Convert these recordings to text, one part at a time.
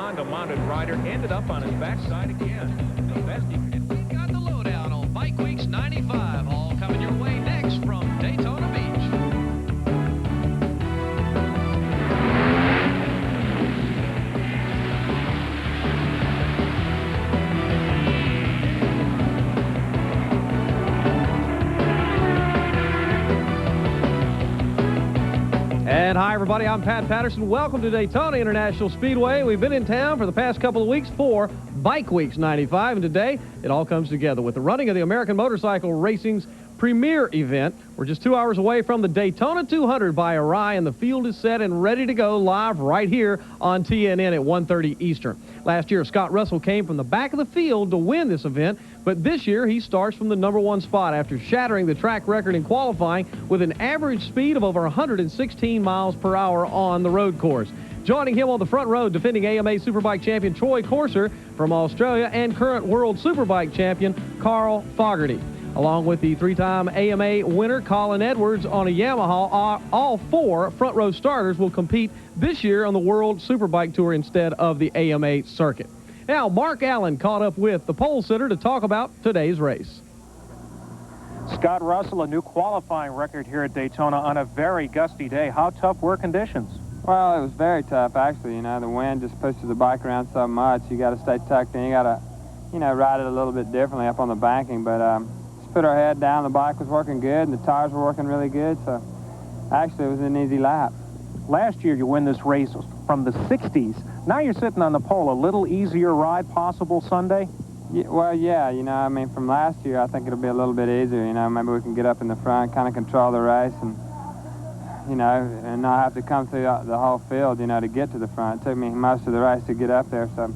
Honda-mounted rider ended up on his backside again. The best he can. We've got the lowdown on Bike Weeks 95, all coming your way next from Daytona Beach. And hi, everybody. I'm Pat Patterson. Welcome to Daytona International Speedway. We've been in town for the past couple of weeks for Bike Weeks 95, and today it all comes together with the running of the American Motorcycle Racing's premier event. We're just 2 hours away from the Daytona 200 by Arai, and the field is set and ready to go live right here on TNN at 1:30 Eastern. Last year, Scott Russell came from the back of the field to win this event, but this year he starts from the #1 spot after shattering the track record in qualifying with an average speed of over 116 miles per hour on the road course. Joining him on the front row, defending AMA Superbike champion Troy Corser from Australia and current World Superbike champion Carl Fogarty. Along with the three-time AMA winner Colin Edwards on a Yamaha, all four front row starters will compete this year on the World Superbike Tour instead of the AMA circuit. Now, Mark Allen caught up with the pole sitter to talk about today's race. Scott Russell, a new qualifying record here at Daytona on a very gusty day. How tough were conditions? Well, it was very tough, actually. You know, the wind just pushes the bike around so much. You got to stay tucked in. You got to, you know, ride it a little bit differently up on the banking. But just put our head down. The bike was working good, and the tires were working really good. So, actually, it was an easy lap. Last year, you win this race from the 60s. Now you're sitting on the pole. A little easier ride possible Sunday? Yeah, well, yeah. You know, I mean, from last year, I think it'll be a little bit easier. You know, maybe we can get up in the front, kind of control the race, and you know, and not have to come through the whole field, you know, to get to the front. It took me most of the race to get up there, so,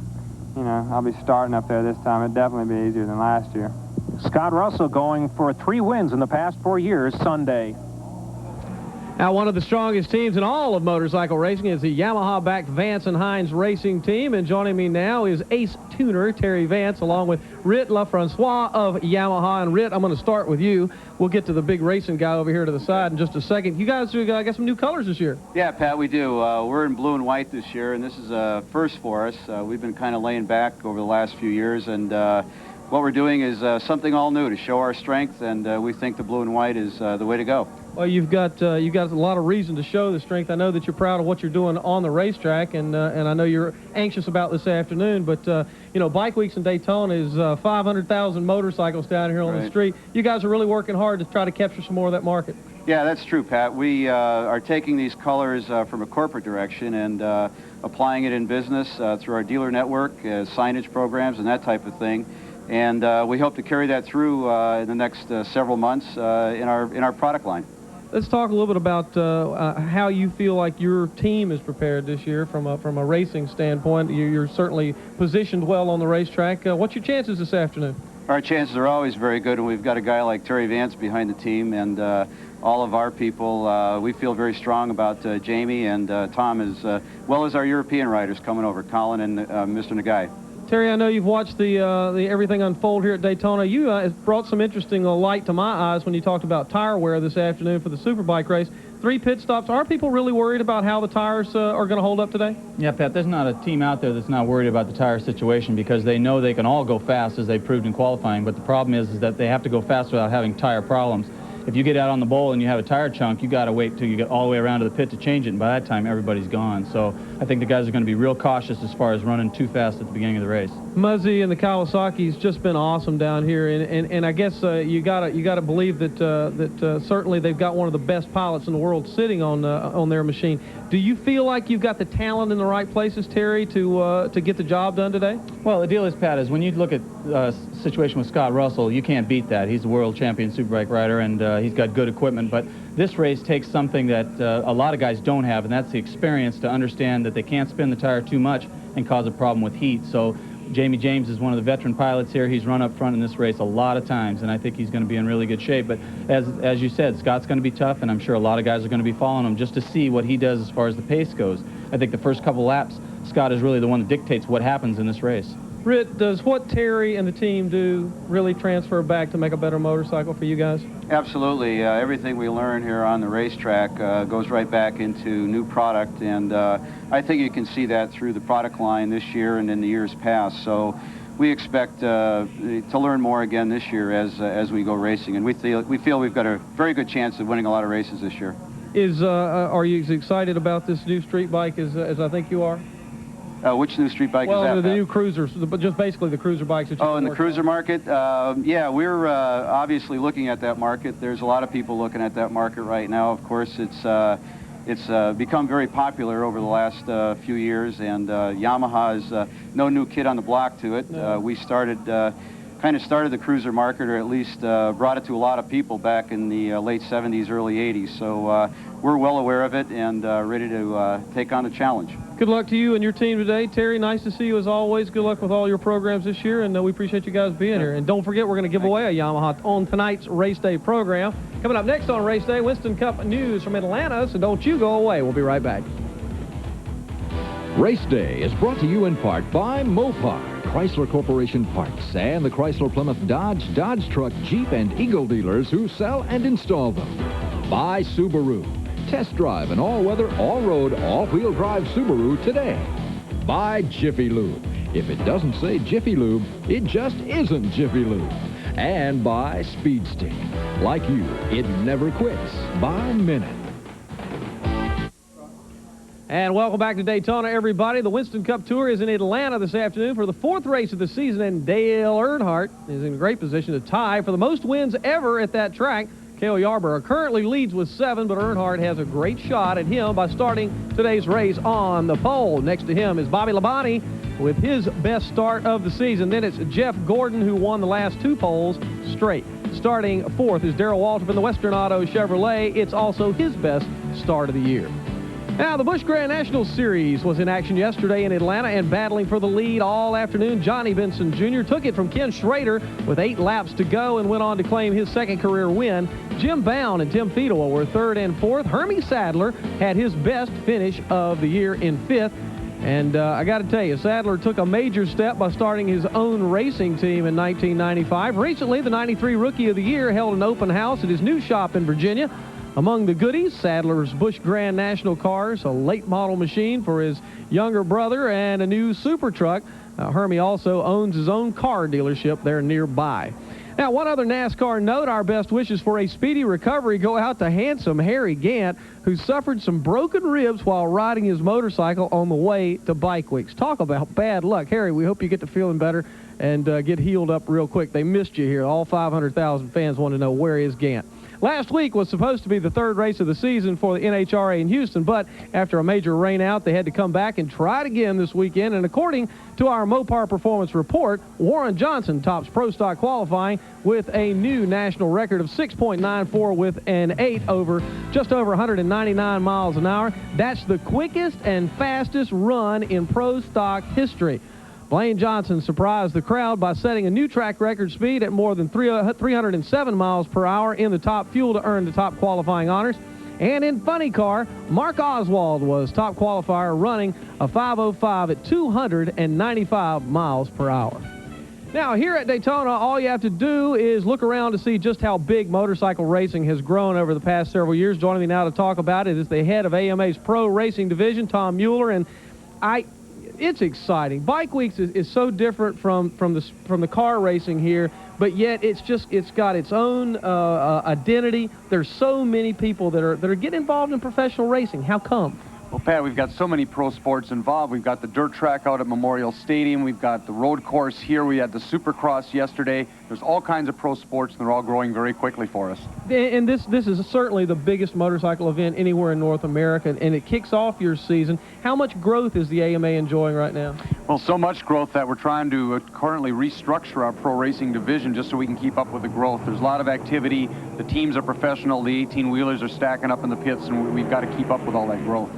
you know, I'll be starting up there this time. It'll definitely be easier than last year. Scott Russell going for 3 wins in the past 4 years Sunday. Now, one of the strongest teams in all of motorcycle racing is the Yamaha-backed Vance and Hines Racing Team, and joining me now is ace tuner Terry Vance, along with Rit LaFrancois of Yamaha. And Rit, I'm going to start with you. We'll get to the big racing guy over here to the side in just a second. You guys got some new colors this year. Yeah, Pat, we do. We're in blue and white this year, and this is a first for us. We've been kind of laying back over the last few years, and what we're doing is something all new to show our strength, and we think the blue and white is the way to go. Well, you've got a lot of reason to show the strength. I know that you're proud of what you're doing on the racetrack, and I know you're anxious about this afternoon. But you know, Bike Weeks in Daytona is 500,000 motorcycles down here on the street. You guys are really working hard to try to capture some more of that market. Yeah, that's true, Pat. We are taking these colors from a corporate direction and applying it in business through our dealer network, signage programs, and that type of thing. And we hope to carry that through in the next several months in our product line. Let's talk a little bit about how you feel like your team is prepared this year from a racing standpoint. You're certainly positioned well on the racetrack. What's your chances this afternoon? Our chances are always very good, and we've got a guy like Terry Vance behind the team, and all of our people, we feel very strong about Jamie and Tom, as well as our European riders coming over, Colin and Mr. Nagai. Terry, I know you've watched the everything unfold here at Daytona. You brought some interesting light to my eyes when you talked about tire wear this afternoon for the Superbike race. 3 pit stops. Are people really worried about how the tires are going to hold up today? Yeah, Pat, there's not a team out there that's not worried about the tire situation, because they know they can all go fast, as they proved in qualifying. But the problem is that they have to go fast without having tire problems. If you get out on the bowl and you have a tire chunk, you got to wait till you get all the way around to the pit to change it, and by that time everybody's gone. So I think the guys are going to be real cautious as far as running too fast at the beginning of the race. Muzzy and the Kawasaki's just been awesome down here, and I guess you gotta believe that certainly they've got one of the best pilots in the world sitting on their machine. Do you feel like you've got the talent in the right places, Terry, to get the job done today? Well, the deal is, Pat, is when you look at the situation with Scott Russell, you can't beat that. He's a world champion Superbike rider, and he's got good equipment. But this race takes something that a lot of guys don't have, and that's the experience to understand that they can't spin the tire too much and cause a problem with heat. So Jamie James is one of the veteran pilots here. He's run up front in this race a lot of times, and I think he's going to be in really good shape. But as you said, Scott's going to be tough, and I'm sure a lot of guys are going to be following him just to see what he does as far as the pace goes. I think the first couple laps, Scott is really the one that dictates what happens in this race. Britt, does what Terry and the team do really transfer back to make a better motorcycle for you guys? Absolutely. Everything we learn here on the racetrack goes right back into new product, and I think you can see that through the product line this year and in the years past. So we expect to learn more again this year as we go racing, and we feel we've got a very good chance of winning a lot of races this year. Are you as excited about this new street bike as I think you are? Which new street bike is that? Well, the new cruisers, but just basically the cruiser bikes that you in the cruiser market? Yeah, we're obviously looking at that market. There's a lot of people looking at that market right now. Of course, it's become very popular over the last few years, and Yamaha is no new kid on the block to it. No. We kind of started the cruiser market, or at least brought it to a lot of people back in the late 70s, early 80s. So we're well aware of it and ready to take on the challenge. Good luck to you and your team today. Terry, nice to see you as always. Good luck with all your programs this year, and we appreciate you guys being here. And don't forget, we're going to give away a Yamaha on tonight's Race Day program. Coming up next on Race Day, Winston Cup news from Atlanta, so don't you go away. We'll be right back. Race Day is brought to you in part by Mopar, Chrysler Corporation Parts, and the Chrysler Plymouth Dodge Truck, Jeep, and Eagle dealers who sell and install them. By Subaru. Test drive an all-weather, all-road, all-wheel drive Subaru today. By Jiffy Lube. If it doesn't say Jiffy Lube, it just isn't Jiffy Lube. And by Speed Stick. Like you, it never quits. By Minute. And welcome back to Daytona, everybody. The Winston Cup Tour is in Atlanta this afternoon for the 4th race of the season, and Dale Earnhardt is in a great position to tie for the most wins ever at that track. Cale Yarborough currently leads with 7, but Earnhardt has a great shot at him by starting today's race on the pole. Next to him is Bobby Labonte with his best start of the season. Then it's Jeff Gordon, who won the last 2 poles straight. Starting 4th is Darrell Waltrip in the Western Auto Chevrolet. It's also his best start of the year. Now, the Busch Grand National Series was in action yesterday in Atlanta, and battling for the lead all afternoon, Johnny Benson Jr. took it from Ken Schrader with 8 laps to go and went on to claim his 2nd career win. Jim Bound and Tim Fedewa were 3rd and 4th. Hermie Sadler had his best finish of the year in 5th. And I got to tell you, Sadler took a major step by starting his own racing team in 1995. Recently, the 93 Rookie of the Year held an open house at his new shop in Virginia. Among the goodies, Sadler's Busch Grand National cars, a late model machine for his younger brother, and a new super truck. Hermie also owns his own car dealership there nearby. Now, one other NASCAR note, our best wishes for a speedy recovery go out to handsome Harry Gant, who suffered some broken ribs while riding his motorcycle on the way to Bike Weeks. Talk about bad luck. Harry, we hope you get to feeling better and get healed up real quick. They missed you here. All 500,000 fans want to know, where is Gant? Last week was supposed to be the 3rd race of the season for the NHRA in Houston, but after a major rainout, they had to come back and try it again this weekend. And according to our Mopar Performance Report, Warren Johnson tops Pro Stock qualifying with a new national record of 6.94 with an 8 over just over 199 miles an hour. That's the quickest and fastest run in Pro Stock history. Blaine Johnson surprised the crowd by setting a new track record speed at more than 307 miles per hour in the top fuel to earn the top qualifying honors. And in funny car, Mark Oswald was top qualifier, running a 5:05 at 295 miles per hour. Now, here at Daytona, all you have to do is look around to see just how big motorcycle racing has grown over the past several years. Joining me now to talk about it is the head of AMA's Pro Racing Division, Tom Mueller, and it's exciting. Bike Weeks is so different from the car racing here, but yet it's got its own identity. There's so many people that are getting involved in professional racing. How come? Well, Pat, we've got so many pro sports involved. We've got the dirt track out at Memorial Stadium. We've got the road course here. We had the Supercross yesterday. There's all kinds of pro sports, and they're all growing very quickly for us. And this is certainly the biggest motorcycle event anywhere in North America, and it kicks off your season. How much growth is the AMA enjoying right now? Well, so much growth that we're trying to currently restructure our pro racing division just so we can keep up with the growth. There's a lot of activity. The teams are professional. The 18-wheelers are stacking up in the pits, and we've got to keep up with all that growth.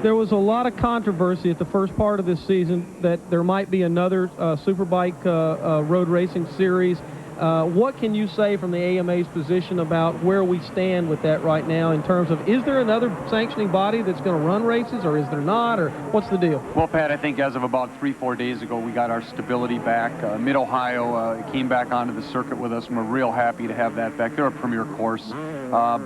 There was a lot of controversy at the first part of this season that there might be another Superbike road racing series. What can you say from the AMA's position about where we stand with that right now in terms of, is there another sanctioning body that's going to run races, or is there not, or what's the deal? Well, Pat, I think as of about 3-4 days ago, we got our stability back. Mid-Ohio came back onto the circuit with us, and we're real happy to have that back. They're a premier course.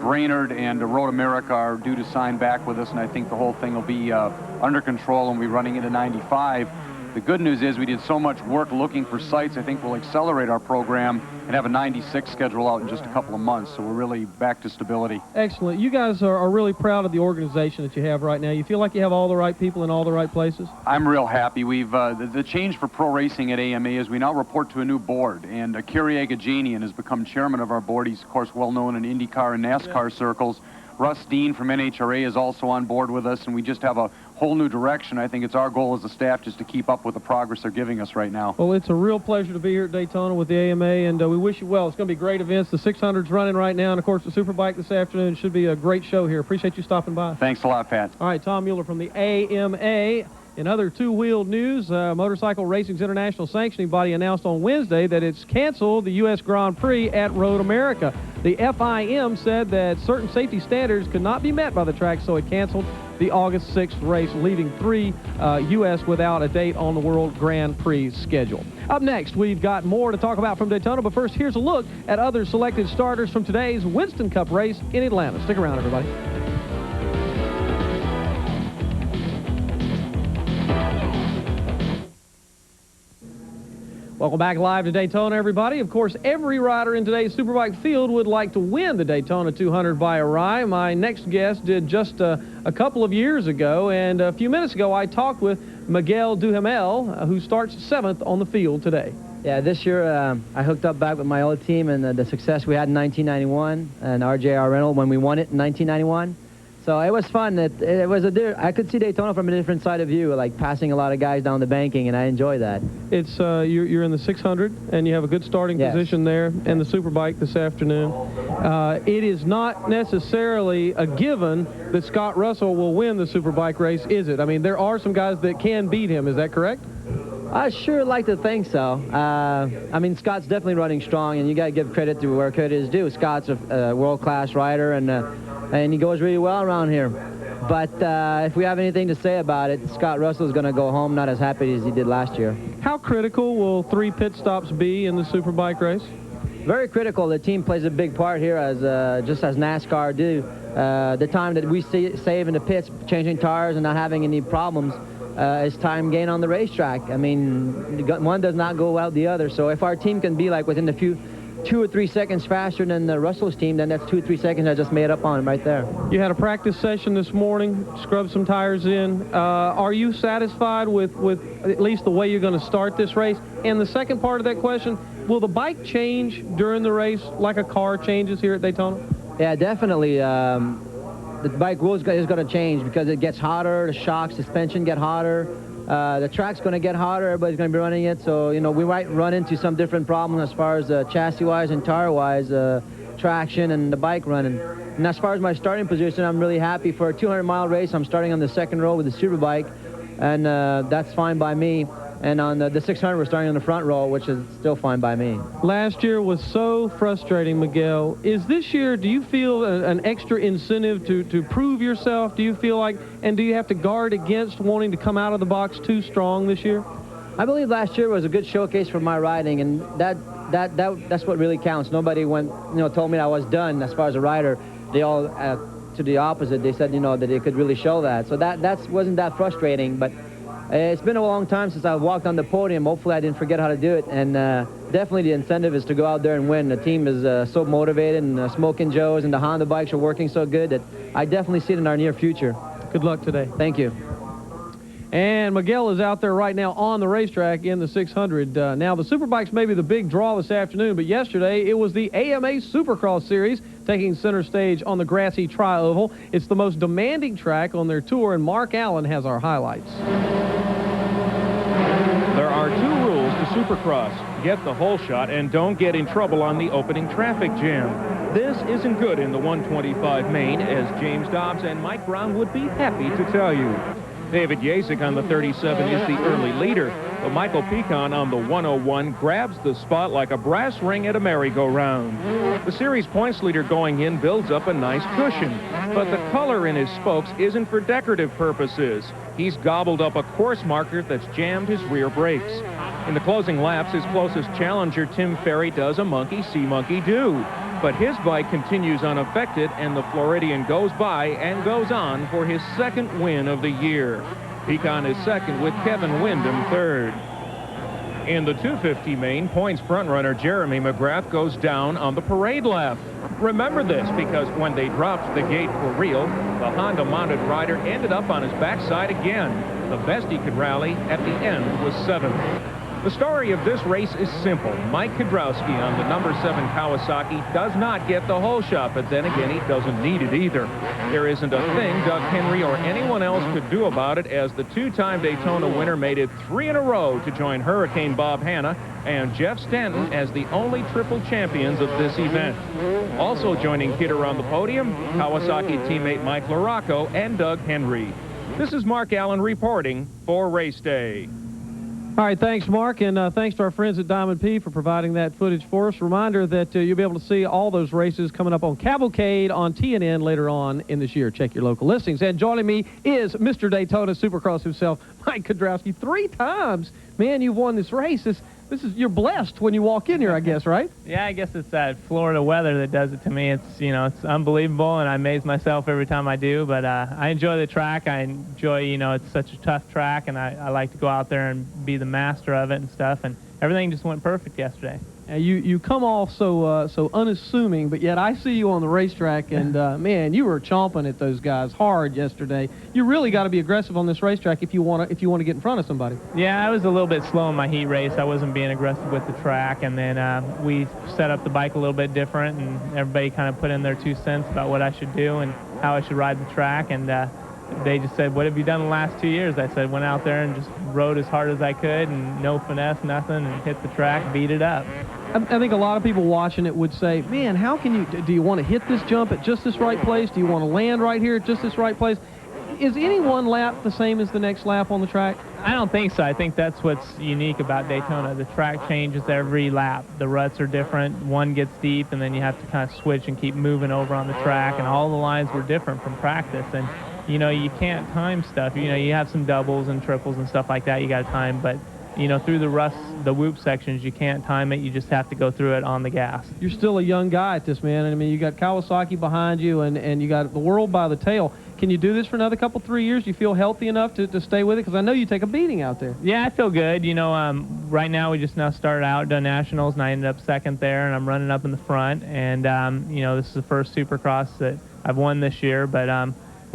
Brainerd and Road America are due to sign back with us, and I think the whole thing will be under control and we'll be running into 95. The good news is we did so much work looking for sites, I think we'll accelerate our program and have a 96 schedule out in just a couple of months, so we're really back to stability. Excellent. You guys are really proud of the organization that you have right now. You feel like you have all the right people in all the right places? I'm real happy. We've the change for pro racing at AMA is we now report to a new board, and Kyrie Agajanian has become chairman of our board. He's, of course, well known in IndyCar and NASCAR circles. Russ Dean from NHRA is also on board with us, and we just have a whole new direction. I think it's our goal as a staff just to keep up with the progress they're giving us right now. Well, it's a real pleasure to be here at Daytona with the AMA, and we wish you well. It's going to be great events. The 600's running right now, and, of course, the Superbike this afternoon should be a great show here. Appreciate you stopping by. Thanks a lot, Pat. All right, Tom Mueller from the AMA. In other two-wheeled news, Motorcycle Racing's international sanctioning body announced on Wednesday that it's canceled the U.S. Grand Prix at Road America. The FIM said that certain safety standards could not be met by the track, so it canceled the August 6th race, leaving 3 U.S. without a date on the World Grand Prix schedule. Up next, we've got more to talk about from Daytona, but first, here's a look at other selected starters from today's Winston Cup race in Atlanta. Stick around, everybody. Welcome back live to Daytona, everybody. Of course, every rider in today's Superbike field would like to win the Daytona 200 by a rye. My next guest did just a couple of years ago, and a few minutes ago I talked with Miguel Duhamel, who starts 7th on the field today. Yeah, this year I hooked up back with my old team and the success we had in 1991 and RJR Rental when we won it in 1991. So it was fun. It was I could see Daytona from a different side of view, like passing a lot of guys down the banking, and I enjoy that. It's you're in the 600, and you have a good starting position there, and the Superbike this afternoon. It is not necessarily a given that Scott Russell will win the Superbike race, is it? I mean, there are some guys that can beat him. Is that correct? I sure like to think so. I mean, Scott's definitely running strong, and you got to give credit to where credit is due. Scott's a world-class rider, and he goes really well around here. But if we have anything to say about it, Scott Russell's going to go home not as happy as he did last year. How critical will 3 pit stops be in the Superbike race? Very critical. The team plays a big part here, as just as NASCAR do. The time that we save in the pits, changing tires and not having any problems, is time gained on the racetrack. I mean, one does not go without the other. So if our team can be like within a few 2 or 3 seconds faster than the Russell's team, then that's 2 or 3 seconds I just made up on him right there. You had a practice session this morning, scrubbed some tires in. Are you satisfied with at least the way you're going to start this race? And the second part of that question, will the bike change during the race like a car changes here at Daytona? Yeah, definitely. The bike is going to change because it gets hotter, the shock, suspension get hotter. The track's going to get hotter, everybody's going to be running it, so, you know, we might run into some different problems as far as chassis-wise and tire-wise, traction and the bike running. And as far as my starting position, I'm really happy. For a 200-mile race, I'm starting on the 2nd row with the Superbike, and that's fine by me. And on the 600, we're starting on the front row, which is still fine by me. Last year was so frustrating, Miguel. Is this year, do you feel an extra incentive to prove yourself? Do you feel like, and do you have to guard against wanting to come out of the box too strong this year? I believe last year was a good showcase for my riding, and that's what really counts. Nobody told me I was done as far as a rider. They all, to the opposite, they said, that they could really show that. So that wasn't that frustrating, but it's been a long time since I walked on the podium. Hopefully I didn't forget how to do it, and definitely the incentive is to go out there and win. The team is so motivated, and Smoking Joe's and the Honda bikes are working so good that I definitely see it in our near future. Good luck today. Thank you. And Miguel is out there right now on the racetrack in the 600. Now, the Superbikes may be the big draw this afternoon, but yesterday it was the AMA Supercross Series taking center stage on the grassy Tri-Oval. It's the most demanding track on their tour, and Mark Allen has our highlights. There are 2 rules to Supercross. Get the whole shot and don't get in trouble on the opening traffic jam. This isn't good in the 125 main, as James Dobbs and Mike Brown would be happy to tell you. David Yasek on the 37 is the early leader. But Michael Pecan on the 101 grabs the spot like a brass ring at a merry-go-round. The series points leader going in builds up a nice cushion, but the color in his spokes isn't for decorative purposes. He's gobbled up a course marker that's jammed his rear brakes. In the closing laps, his closest challenger, Tim Ferry, does a monkey-see-monkey-do. But his bike continues unaffected, and the Floridian goes by and goes on for his second win of the year. Pecan is second with Kevin Windham third. In the 250 main, points frontrunner Jeremy McGrath goes down on the parade lap. Remember this because when they dropped the gate for real, the Honda-mounted rider ended up on his backside again. The best he could rally at the end was seventh. The story of this race is simple. Mike Kudrowski on the number 7 Kawasaki does not get the whole shot, but then again, he doesn't need it either. There isn't a thing Doug Henry or anyone else could do about it, as the two-time Daytona winner made it 3 in a row to join Hurricane Bob Hanna and Jeff Stanton as the only triple champions of this event. Also joining Kidder on the podium, Kawasaki teammate Mike LaRocco and Doug Henry. This is Mark Allen reporting for Race Day. All right, thanks, Mark, and thanks to our friends at Diamond P for providing that footage for us. Reminder that you'll be able to see all those races coming up on Cavalcade on TNN later on in this year. Check your local listings. And joining me is Mr. Daytona Supercross himself, Mike Kudrowski. 3 times, man, you've won this race. You're blessed when you walk in here, I guess, right? Yeah, I guess it's that Florida weather that does it to me. It's unbelievable, and I amaze myself every time I do. But I enjoy the track. I enjoy, it's such a tough track, and I like to go out there and be the master of it and stuff. And everything just went perfect yesterday. You come off so unassuming, but yet I see you on the racetrack, and man, you were chomping at those guys hard yesterday. You really got to be aggressive on this racetrack if you want to get in front of somebody. Yeah, I was a little bit slow in my heat race. I wasn't being aggressive with the track, and then we set up the bike a little bit different, and everybody kind of put in their 2 cents about what I should do and how I should ride the track, and they just said, "What have you done the last 2 years?" I said, "Went out there and just rode as hard as I could, and no finesse, nothing, and hit the track, beat it up." I think a lot of people watching it would say, man, how can you, do you want to hit this jump at just this right place? Do you want to land right here at just this right place? Is any one lap the same as the next lap on the track? I don't think so. I think that's what's unique about Daytona. The track changes every lap. The ruts are different. One gets deep, and then you have to kind of switch and keep moving over on the track, and all the lines were different from practice. And, you can't time stuff. You have some doubles and triples and stuff like that you got to time, but through the whoop sections, you can't time it. You just have to go through it on the gas. You're still a young guy at this, man. I mean, you got Kawasaki behind you, and you got the world by the tail. Can you do this for another couple, 3 years? Do you feel healthy enough to stay with it? Because I know you take a beating out there. Yeah, I feel good. Right now we just now started out, done nationals, and I ended up second there, and I'm running up in the front. And, this is the first Supercross that I've won this year, but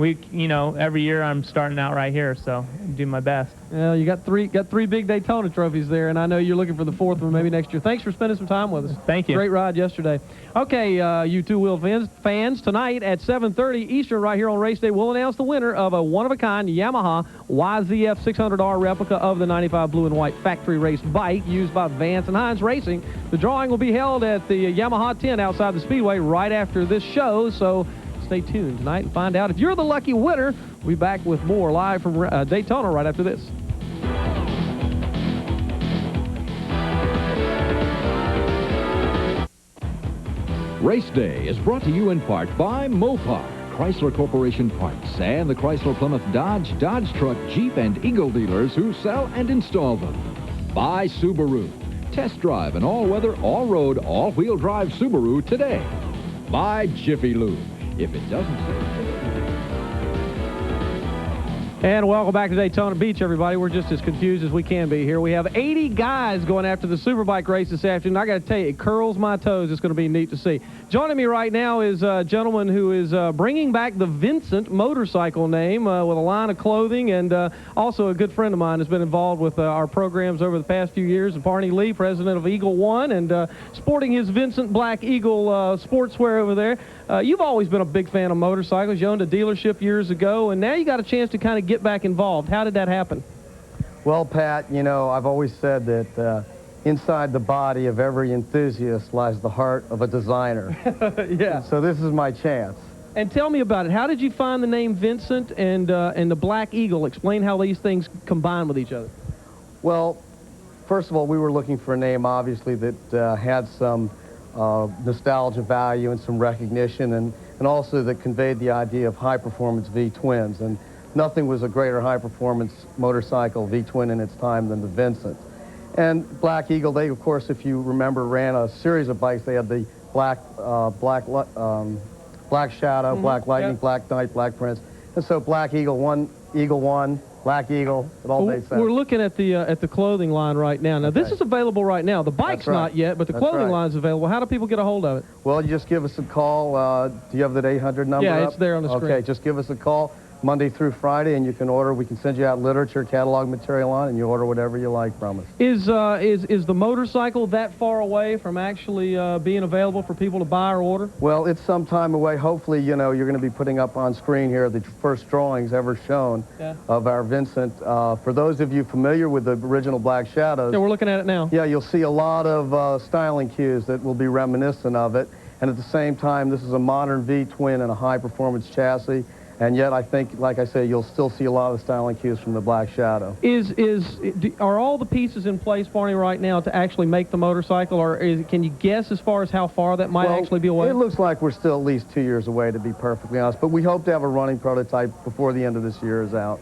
every year I'm starting out right here, so I do my best. Well, you got three big Daytona trophies there, and I know you're looking for the 4th one maybe next year. Thanks for spending some time with us. Thank you. Great ride yesterday. Okay, you two-wheel fans, tonight at 7:30 Eastern right here on Race Day, we'll announce the winner of a one-of-a-kind Yamaha YZF 600R replica of the 95 blue and white factory race bike used by Vance and Hines Racing. The drawing will be held at the Yamaha tent outside the Speedway right after this show, so stay tuned tonight and find out if you're the lucky winner. We'll be back with more live from Daytona right after this. Race Day is brought to you in part by Mopar, Chrysler Corporation Parts, and the Chrysler Plymouth Dodge Truck, Jeep, and Eagle dealers who sell and install them. By Subaru. Test drive an all-weather, all-road, all-wheel drive Subaru today. By Jiffy Lube. If it doesn't say... And welcome back to Daytona Beach, everybody. We're just as confused as we can be here. We have 80 guys going after the Superbike race this afternoon. I got to tell you, it curls my toes. It's going to be neat to see. Joining me right now is a gentleman who is bringing back the Vincent motorcycle name with a line of clothing, and also a good friend of mine has been involved with our programs over the past few years. Barney Lee, president of Eagle One, and sporting his Vincent Black Eagle sportswear over there. You've always been a big fan of motorcycles. You owned a dealership years ago, and now you got a chance to kind of get back involved. How did that happen? Well, Pat, I've always said that inside the body of every enthusiast lies the heart of a designer. Yeah. So this is my chance. And tell me about it. How did you find the name Vincent and the Black Eagle? Explain how these things combine with each other. Well, first of all, we were looking for a name, obviously, that had some nostalgia value and some recognition, and also that conveyed the idea of high-performance V-twins. And nothing was a greater high-performance motorcycle V-twin in its time than the Vincent. And Black Eagle, they, of course, if you remember, ran a series of bikes. They had the Black Shadow, Black Lightning, Black Knight, Black Prince. And so Black Eagle 1, Eagle 1, Black Eagle, it all made sense. We're looking at the clothing line right now. Now, this is available right now. The bike's not yet, but the clothing line's available. How do people get a hold of it? Well, you just give us a call. Do you have that 800 number Yeah, up? it's there on the screen. Okay, just give us a call Monday through Friday, and you can order. We can send you out literature, catalog material on, and you order whatever you like from us. Is the motorcycle that far away from actually being available for people to buy or order? Well, it's some time away. Hopefully, you know, you're going to be putting up on screen here the first drawings ever shown of our Vincent. For those of you familiar with the original Black Shadows, yeah, we're looking at it now. Yeah, you'll see a lot of styling cues that will be reminiscent of it. And at the same time, this is a modern V-twin and a high-performance chassis. And yet, I think, like I say, you'll still see a lot of styling cues from the Black Shadow. Are all the pieces in place, Barney, right now to actually make the motorcycle, or can you guess as far as how far that might actually be away? It looks like we're still at least 2 years away, to be perfectly honest. But we hope to have a running prototype before the end of this year is out.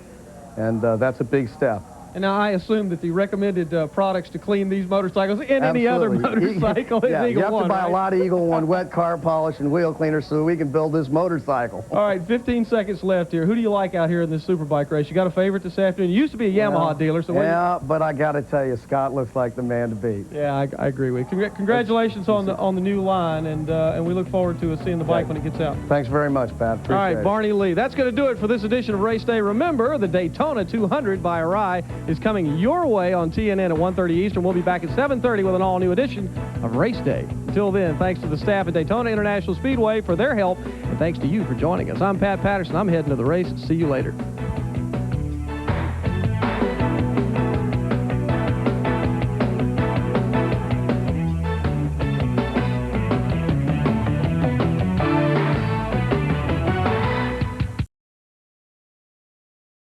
And that's a big step. And now I assume that the recommended products to clean these motorcycles and any other motorcycle is Eagle 1, you have to buy a lot of Eagle 1 wet car polish and wheel cleaner so we can build this motorcycle. All right, 15 seconds left here. Who do you like out here in this Superbike race? You got a favorite this afternoon? You used to be a Yamaha dealer, so yeah, but I got to tell you, Scott looks like the man to beat. Yeah, I agree with you. Congratulations on the new line, and we look forward to seeing the bike when it gets out. Thanks very much, Pat. Appreciate All right, Barney Lee. That's going to do it for this edition of Race Day. Remember, the Daytona 200 by Arai is coming your way on TNN at 1:30 Eastern. We'll be back at 7:30 with an all-new edition of Race Day. Until then, thanks to the staff at Daytona International Speedway for their help, and thanks to you for joining us. I'm Pat Patterson. I'm heading to the race. See you later.